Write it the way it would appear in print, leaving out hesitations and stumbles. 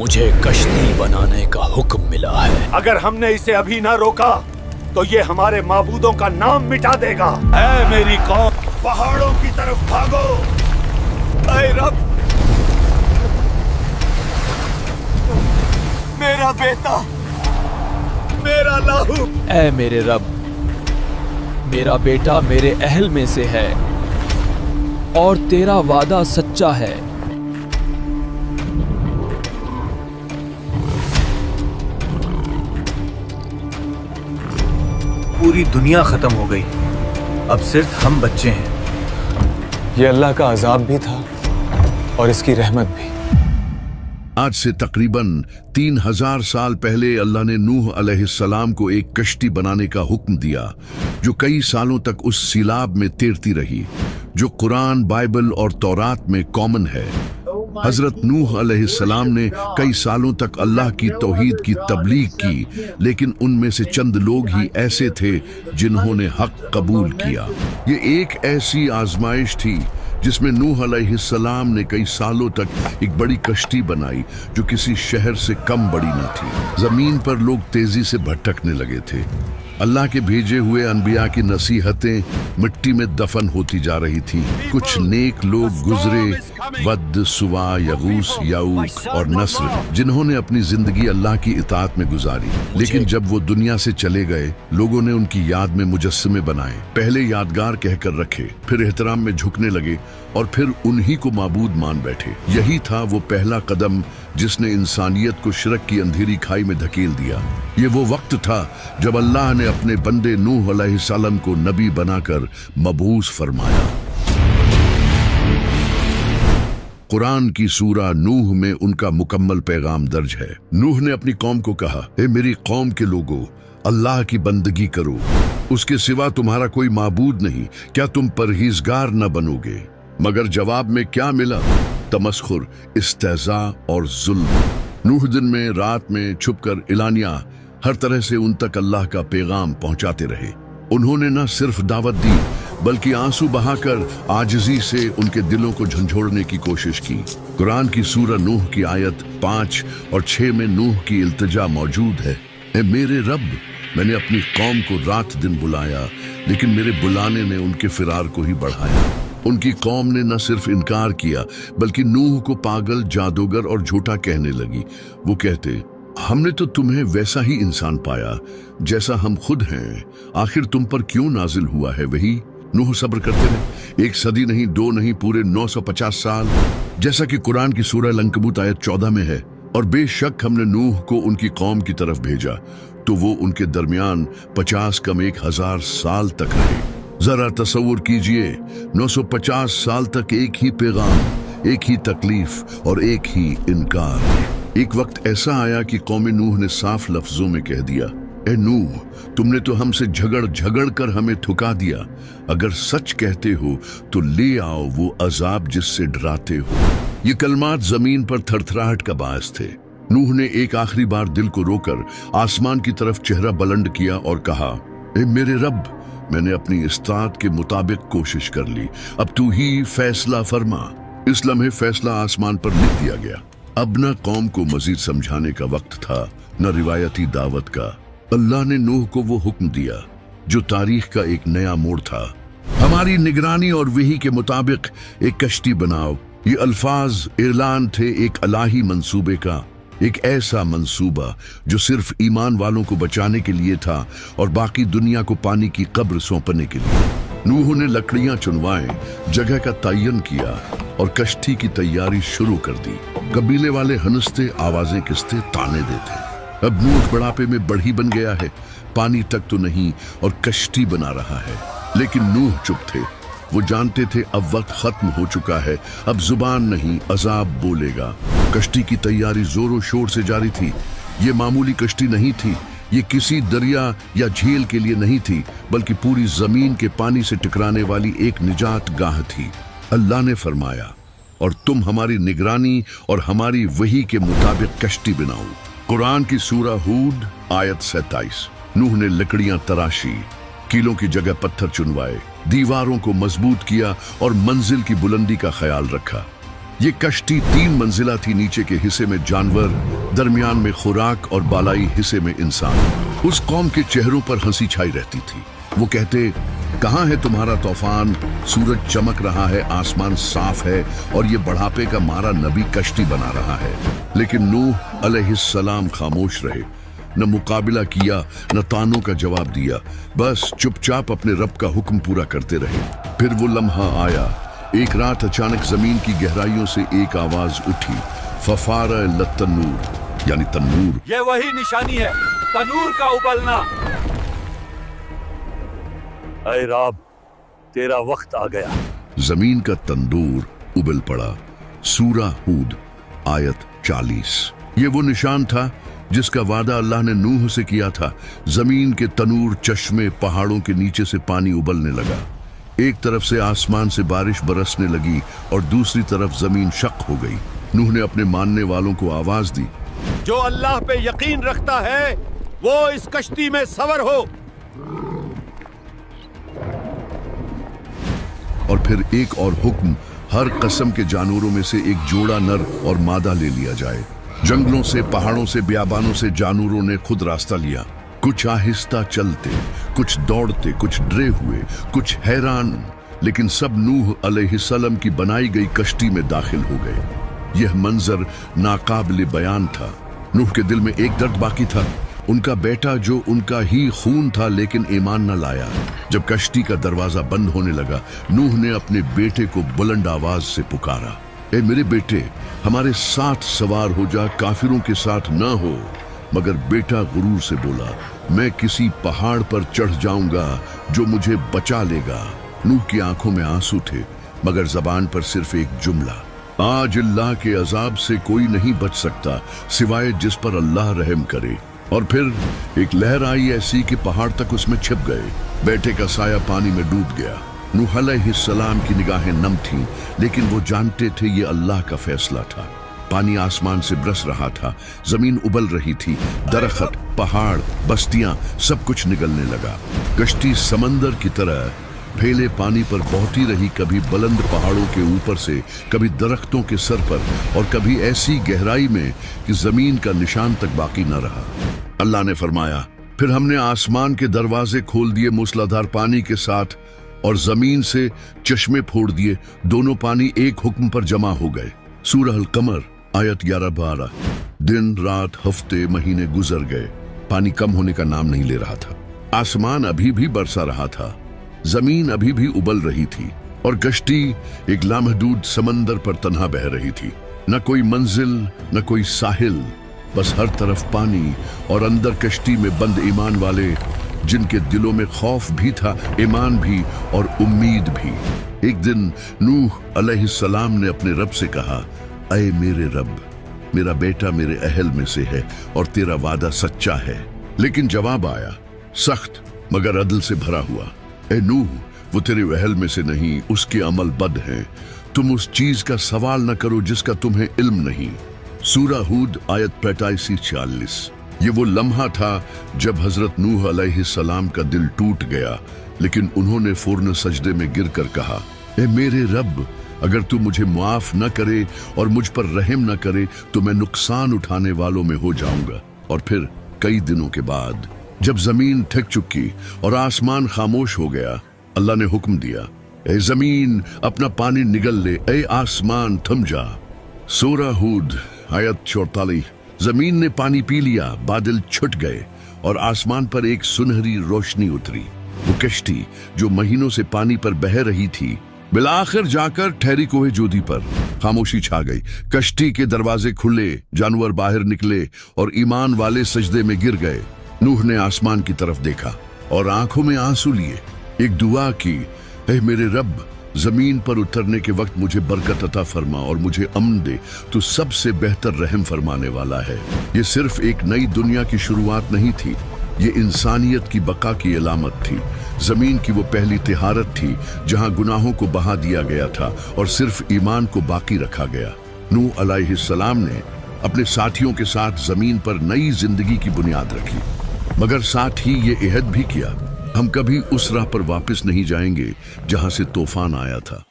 मुझे कश्ती बनाने का हुक्म मिला है। अगर हमने इसे अभी ना रोका तो ये हमारे माबूदों का नाम मिटा देगा। ऐ मेरी कौम, पहाड़ों की तरफ भागो। ऐ रब, मेरा बेटा, मेरा लाहू। ऐ मेरे रब, मेरा बेटा मेरे अहल में से है और तेरा वादा सच्चा है। पूरी दुनिया खत्म हो गई, अब सिर्फ हम बच्चे हैं। ये अल्लाह का अजाब भी था और इसकी रहमत भी। आज से तकरीबन 3000 साल पहले अल्लाह ने नूह अलैहिस्सलाम को एक कश्ती बनाने का हुक्म दिया जो कई सालों तक उस सीलाब में तैरती रही जो कुरान, बाइबल और तौरात में कॉमन है। हजरत नूह अलैहिस्सलाम ने कई सालों तक अल्लाह की तौहीद की तबलीग की, लेकिन उनमें से चंद लोग ही ऐसे थे जिन्होंने हक कबूल किया। ये एक ऐसी आजमाइश थी जिसमें नूह अलैहिस्सलाम ने कई सालों तक एक बड़ी कश्ती बनाई जो किसी शहर से कम बड़ी न थी। जमीन पर लोग तेजी से भटकने लगे थे। अल्लाह के भेजे हुए अनबिया की नसीहतें मिट्टी में दफन होती जा रही थी। कुछ नेक लोग गुजरे, वद, सुवा, यगूस, याऊक और नस्र, जिन्होंने अपनी जिंदगी अल्लाह की इताअत में गुजारी। लेकिन जब वो दुनिया से चले गए, लोगों ने उनकी याद में मुजस्समे बनाए। पहले यादगार कहकर रखे, फिर एहतराम में झुकने लगे और फिर उन्हीं को माबूद मान बैठे। यही था वो पहला कदम जिसने इंसानियत को शिरक की अंधेरी खाई में धकेल दिया। ये वो वक्त था जब अल्लाह ने अपने बंदे नूह अलैहिस्सलाम को नबी बनाकर मबूस फरमाया। कुरान की सूरा नूह में उनका मुकम्मल पैगाम दर्ज है। नूह ने अपनी कौम को कहा, हे मेरी कौम के लोगों, अल्लाह की बंदगी करो, उसके सिवा तुम्हारा कोई माबूद नहीं। क्या तुम परहेजगार न बनोगे? मगर जवाब में क्या मिला? तमस्खुर, इस्तेज़ा और जुल्म। नूह दिन में, रात में छुपकर इलानिया हर तरह से उन तक अल्लाह का पैगाम पहुंचाते रहे। उन्होंने न सिर्फ दावत दी बल्कि आंसू बहाकर आजिज़ी से उनके दिलों को झंझोड़ने की कोशिश की। कुरान की सूरा नूह की आयत 5 और 6 में नूह की इल्तिजा मौजूद है। ए मेरे रब, मैंने अपनी कौम को रात दिन बुलाया, लेकिन मेरे बुलाने ने उनके फिरार को ही बढ़ाया। उनकी कौम ने न सिर्फ इनकार किया बल्कि नूह को पागल, जादूगर और झूठा कहने लगी। वो कहते, हमने तो तुम्हें वैसा ही इंसान पाया जैसा हम खुद हैं, आखिर तुम पर क्यों नाजिल हुआ है वही? नूह सब्र करते रहे, 1 सदी नहीं, 2 नहीं, पूरे 950 साल, जैसा कि कुरान की सूरह अल-अंकबूत आयत 14 में है। और बेशक हमने नूह को उनकी कौम की तरफ भेजा तो वो उनके दरमियान 50 कम 1000 साल तक रहे। जरा तसव्वुर कीजिए, 950 साल तक एक ही पैगाम, एक ही तकलीफ और एक ही इनकार। एक वक्त ऐसा आया कि कौम नूह ने साफ लफ्जों में कह दिया, ए नूह, तुमने तो हमसे झगड़ कर हमें ठुका दिया। अगर सच कहते हो तो ले आओ वो अजाब जिससे डराते हो। ये कलमात जमीन पर थरथराहट का बायस थे। नूह ने एक आखिरी बार दिल को रोकर आसमान की तरफ चेहरा बुलंद किया और कहा, ए मेरे रब, मैंने अपनी इस्तात के मुताबिक कोशिश कर ली, अब तू ही फैसला फरमा। इस लम्हे फैसला आसमान पर लिख दिया गया। अब न कौम को मजीद समझाने का वक्त था, न रिवायती दावत का। अल्लाह ने नूह को वो हुक्म दिया जो तारीख का एक नया मोड़ था। हमारी निगरानी और वही के मुताबिक एक कश्ती बनाओ। ये अल्फाज ऐलान थे एक इलाही मंसूबे का, एक ऐसा मंसूबा जो सिर्फ ईमान वालों को बचाने के लिए था और बाकी दुनिया को पानी की कब्र सौंपने के लिए। नूह ने लकड़ियां चुनवाए, जगह का तयन किया और कश्ती की तैयारी शुरू कर दी। कबीले वाले हंसते, आवाजें किसते, ताने देते। अब नूह बुढ़ापे में बढ़ी बन गया है, पानी तक तो नहीं और कश्ती बना रहा है। लेकिन नूह चुप थे। वो जानते थे अब वक्त खत्म हो चुका है, अब जुबान नहीं अजाब बोलेगा। कश्ती की तैयारी जोरों शोर से जारी थी। ये मामूली कश्ती नहीं थी, ये किसी दरिया या झील के लिए नहीं थी, बल्कि पूरी जमीन के पानी से टकराने वाली एक निजात गाह थी। अल्लाह ने फरमाया, और तुम हमारी निगरानी और हमारी वही के मुताबिक कश्ती बनाओ। कुरान की सूरा हूद आयत 27। नूह ने लकड़ियां तराशी, कीलों की जगह पत्थर चुनवाए, दीवारों को मजबूत किया और मंजिल की बुलंदी का ख्याल रखा। ये कश्ती 3 मंजिला थी। नीचे के हिस्से में जानवर, दरमियान में खुराक और बालाई हिस्से में इंसान। उस कौम के चेहरों पर हंसी छाई रहती थी। वो कहते, कहाँ है तुम्हारा तूफान? सूरज चमक रहा है, आसमान साफ है और ये बढ़ापे का मारा नबी कश्ती बना रहा है। लेकिन नूह अलैहिस्सलाम खामोश रहे, न मुकाबला किया, न तानों का जवाब दिया। बस चुपचाप अपने रब का हुक्म पूरा करते रहे। फिर वो लम्हा आया। एक रात अचानक जमीन की गहराइयों से एक आवाज उठी, फफार लत्तनूर, यानी तन्नूर। ये वही निशानी है, तनूर का उबलना। ऐ रब, तेरा वक्त आ गया। जमीन का तंदूर उबल पड़ा। सूरा हूद आयत 40। ये वो निशान था जिसका वादा अल्लाह ने नूह से किया था। जमीन के तनूर, चश्मे, पहाड़ों के नीचे से पानी उबलने लगा। एक तरफ से आसमान से बारिश बरसने लगी और दूसरी तरफ जमीन शक हो गई। नूह ने अपने मानने वालों को आवाज दी, जो अल्लाह पे यकीन रखता है वो इस कश्ती में सवार हो। और फिर एक और हुक्म, हर कसम के जानवरों में से एक जोड़ा नर और मादा ले लिया जाए। जंगलों से, पहाड़ों से, बियाबानों से जानवरों ने खुद रास्ता लिया। कुछ आहिस्ता चलते, कुछ दौड़ते, कुछ डरे हुए, कुछ हैरान, लेकिन सब नूह अलैहिस्सलाम की बनाई गई कश्ती में दाखिल हो गए। यह मंजर नाकाबिले बयान था। नूह के दिल में एक दर्द बाकी था, उनका बेटा जो उनका ही खून था लेकिन ईमान न लाया। जब कश्ती का दरवाजा बंद होने लगा, नूह ने अपने बेटे को बुलंद आवाज से पुकारा, ए मेरे बेटे, हमारे साथ सवार हो जा, काफिरों के साथ न हो। मगर बेटा गुरूर से बोला, मैं किसी पहाड़ पर चढ़ जाऊंगा जो मुझे बचा लेगा। नूह की आंखों में आंसू थे, मगर जबान पर सिर्फ एक जुमला, आज अल्लाह के अजाब से कोई नहीं बच सकता सिवाय जिस पर अल्लाह रहम करे। और फिर एक लहर आई ऐसी कि पहाड़ तक उसमें छिप गए। बेटे का साया पानी में डूब गया। नूह अलैहिस्सलाम की निगाहें नम थीं, लेकिन वो जानते थे ये अल्लाह का फैसला था। पानी आसमान से बरस रहा था, जमीन उबल रही थी, दरख्त, पहाड़, बस्तियां, सब कुछ निगलने लगा। कश्ती समंदर की तरह फैले पानी पर बहती रही, कभी बुलंद पहाड़ों के ऊपर से, कभी दरख्तों के सर पर, और कभी ऐसी गहराई में कि जमीन का निशान तक बाकी न रहा। अल्लाह ने फरमाया, फिर हमने आसमान के दरवाजे खोल दिए मूसलाधार पानी के साथ और जमीन से चश्मे फोड़ दिए। दोनों पानी एक हुक्म पर जमा हो गए। सूरह अल कमर आयत 11-12। दिन, रात, हफ्ते, महीने गुजर गए। पानी कम होने का नाम नहीं ले रहा था। आसमान अभी भी बरसा रहा था, जमीन अभी भी उबल रही थी और कश्ती एक लामहदूद समंदर पर तन्हा बह रही थी। न कोई मंजिल, न कोई साहिल, बस हर तरफ पानी और अंदर कश्ती में बंद ईमान वाले, जिनके दिलों में खौफ भी था, ईमान भी और उम्मीद भी। एक दिन नूह अलैहिस्सलाम ने अपने रब से कहा, ऐ मेरे रब, मेरा बेटा मेरे अहल में से है और तेरा वादा सच्चा है। लेकिन जवाब आया, सख्त मगर अदल से भरा हुआ, ए नूह, वो तेरे अहल में से नहीं, उसके अमल बद हैं। तुम उस चीज का सवाल न करो जिसका तुम्हें इल्म नहीं। सूरा हूद आयत 45-46। ये वो लम्हा था जब हजरत नूह अलैहिस्सलाम का दिल टूट गया, लेकिन उन्होंने फौरन सजदे में गिरकर कहा, ए मेरे रब, अगर तू मुझे माफ न करे और मुझ पर रहम न करे तो मैं नुकसान उठाने वालों में हो जाऊंगा। और फिर कई दिनों के बाद जब जमीन थक चुकी और आसमान खामोश हो गया, अल्लाह ने हुक्म दिया, ए जमीन अपना पानी निगल ले, ए आसमान थम जा। सूरह हूद आयत 44। जमीन ने पानी पी लिया, बादल छुट गए और आसमान पर एक सुनहरी रोशनी उतरी। वो कश्ती जो महीनों से पानी पर बह रही थी, बिलाखिर जाकर ठहरी कोहे जोदी पर। खामोशी छा गई। कश्ती के दरवाजे खुले, जानवर बाहर निकले और ईमान वाले सजदे में गिर गए। नूह ने आसमान की तरफ देखा और आंखों में आंसू लिए। एक दुआ की, ऐ मेरे रब, जमीन पर उतरने के वक्त मुझे बरकत अता फरमा और मुझे अमन दे, तू सबसे बेहतर रहम फरमाने वाला है। ये सिर्फ एक नई दुनिया की शुरुआत नहीं थी, ये इंसानियत की बका की अलामत थी। जमीन की वो पहली तिहारत थी जहां गुनाहों को बहा दिया गया था और सिर्फ ईमान को बाकी रखा गया। नूह अलैहिस्सलाम ने अपने साथियों के साथ जमीन पर नई जिंदगी की बुनियाद रखी, मगर साथ ही ये इहद भी किया, हम कभी उस राह पर वापस नहीं जाएंगे जहां से तूफान आया था।